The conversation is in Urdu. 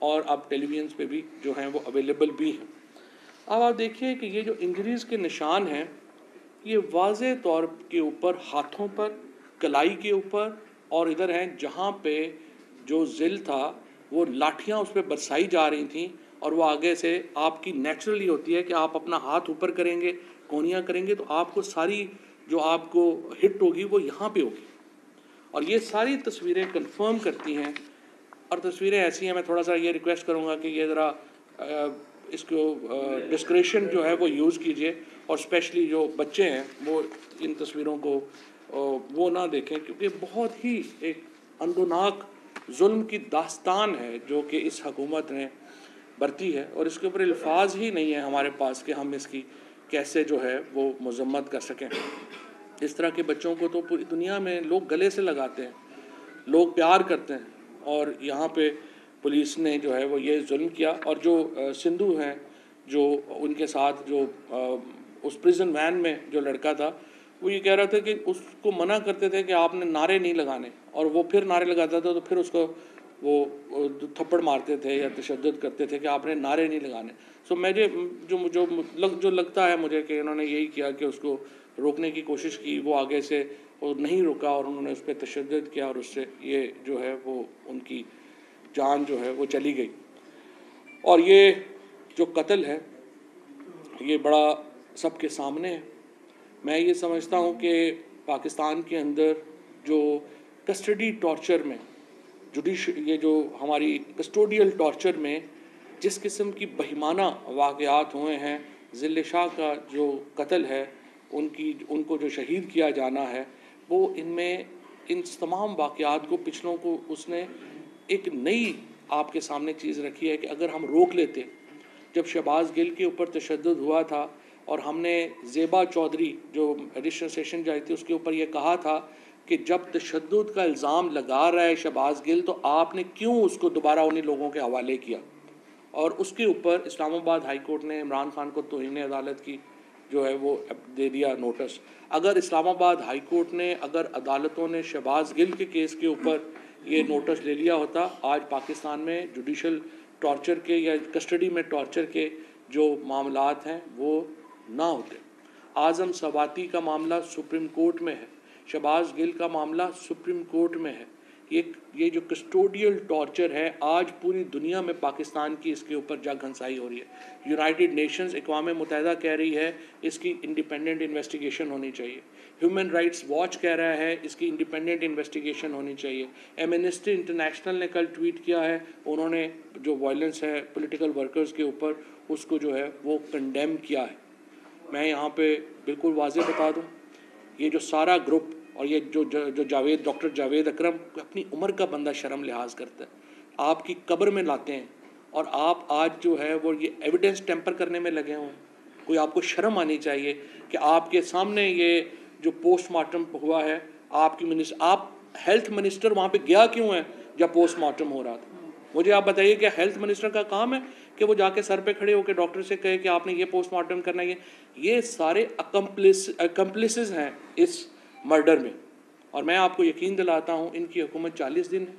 اور اب ٹیلی ویژنس پہ بھی جو ہیں وہ اویلیبل بھی ہیں۔ اب آپ دیکھیے کہ یہ جو انجریز کے نشان ہیں یہ واضح طور کے اوپر ہاتھوں پر، کلائی کے اوپر، اور ادھر ہیں جہاں پہ جو ذل تھا وہ لاٹھیاں اس پہ برسائی جا رہی تھیں، اور وہ آگے سے آپ کی نیچرلی ہوتی ہے کہ آپ اپنا ہاتھ اوپر کریں گے، کونیاں کریں گے، تو آپ کو ساری جو آپ کو ہٹ ہوگی وہ یہاں پہ ہوگی۔ اور یہ ساری تصویریں کنفرم کرتی ہیں، اور تصویریں ایسی ہیں، میں تھوڑا سا یہ ریکویسٹ کروں گا کہ یہ ذرا اس کو ڈسکریشن جو ہے وہ یوز کیجئے، اور اسپیشلی جو بچے ہیں وہ ان تصویروں کو وہ نہ دیکھیں، کیونکہ بہت ہی ایک اندوناک ظلم کی داستان ہے جو کہ اس حکومت نے برتی ہے، اور اس کے اوپر الفاظ ہی نہیں ہے ہمارے پاس کہ ہم اس کی کیسے جو ہے وہ مذمت کر سکیں۔ اس طرح کے بچوں کو تو پوری دنیا میں لوگ گلے سے لگاتے ہیں، لوگ پیار کرتے ہیں، اور یہاں پہ پولیس نے جو ہے وہ یہ ظلم کیا۔ اور جو سندھو ہیں جو ان کے ساتھ جو اس پریزن وین میں جو لڑکا تھا، وہ یہ کہہ رہا تھا کہ اس کو منع کرتے تھے کہ آپ نے نعرے نہیں لگانے، اور وہ پھر نعرے لگاتا تھا تو پھر اس کو وہ تھپڑ مارتے تھے یا تشدد کرتے تھے کہ آپ نے نعرے نہیں لگانے۔ سو مجھے جو لگتا ہے مجھے کہ انہوں نے یہی کیا کہ اس کو روکنے کی کوشش کی، وہ آگے سے وہ نہیں رکا، اور انہوں نے اس پہ تشدد کیا، اور اس سے یہ جو ہے وہ ان کی جان جو ہے وہ چلی گئی۔ اور یہ جو قتل ہے یہ بڑا سب کے سامنے ہے۔ میں یہ سمجھتا ہوں کہ پاکستان کے اندر جو کسٹڈی ٹارچر میں یہ جو ہماری کسٹوڈیل ٹارچر میں جس قسم کی بہیمانہ واقعات ہوئے ہیں، ذل شاہ کا جو قتل ہے، ان کو جو شہید کیا جانا ہے، وہ ان تمام واقعات کو پچھلوں کو اس نے ایک نئی آپ کے سامنے چیز رکھی ہے کہ اگر ہم روک لیتے، جب شہباز گل کے اوپر تشدد ہوا تھا اور ہم نے زیبا چودھری جو ایڈیشنل سیشن جج تھی اس کے اوپر یہ کہا تھا کہ جب تشدد کا الزام لگا رہا ہے شہباز گل تو آپ نے کیوں اس کو دوبارہ انہی لوگوں کے حوالے کیا، اور اس کے اوپر اسلام آباد ہائی کورٹ نے عمران خان کو توہین عدالت کی جو ہے وہ دے دیا نوٹس۔ اگر اسلام آباد ہائی کورٹ نے، اگر عدالتوں نے شہباز گل کے کیس کے اوپر یہ نوٹس لے لیا ہوتا، آج پاکستان میں جوڈیشل ٹارچر کے یا کسٹڈی میں ٹارچر کے جو معاملات ہیں وہ نہ ہوتے۔ اعظم سواتی کا معاملہ سپریم کورٹ میں ہے، شہباز گل کا معاملہ سپریم کورٹ میں ہے۔ یہ جو کسٹوڈیل ٹارچر ہے آج پوری دنیا میں پاکستان کی اس کے اوپر جگ ہنسائی ہو رہی ہے۔ یونائٹڈ نیشنز اقوام متحدہ کہہ رہی ہے اس کی انڈیپینڈنٹ انویسٹیگیشن ہونی چاہیے، ہیومن رائٹس واچ کہہ رہا ہے اس کی انڈیپینڈنٹ انویسٹیگیشن ہونی چاہیے، ایمنسٹی انٹرنیشنل نے کل ٹویٹ کیا ہے، انہوں نے جو وائلنس ہے پولیٹیکل ورکرز کے اوپر اس کو جو ہے وہ کنڈیم کیا ہے۔ میں یہاں پہ بالکل واضح بتا دوں، یہ جو سارا گروپ اور یہ جو ڈاکٹر جاوید اکرم اپنی عمر کا بندہ شرم لحاظ کرتا ہے، آپ کی قبر میں لاتے ہیں، اور آپ آج جو ہے وہ یہ ایویڈنس ٹیمپر کرنے میں لگے ہوئے ہیں۔ کوئی آپ کو شرم آنی چاہیے کہ آپ کے سامنے یہ جو پوسٹ مارٹم ہوا ہے، آپ ہیلتھ منسٹر وہاں پہ گیا کیوں ہے جب پوسٹ مارٹم ہو رہا تھا؟ مجھے آپ بتائیے کہ ہیلتھ منسٹر کا کام ہے کہ وہ جا کے سر پہ کھڑے ہو کے ڈاکٹر سے کہے کہ آپ نے یہ پوسٹ مارٹم کرنا ہے؟ یہ سارے اکمپلسز ہیں اس مرڈر میں، اور میں آپ کو یقین دلاتا ہوں ان کی حکومت 40 دن ہے،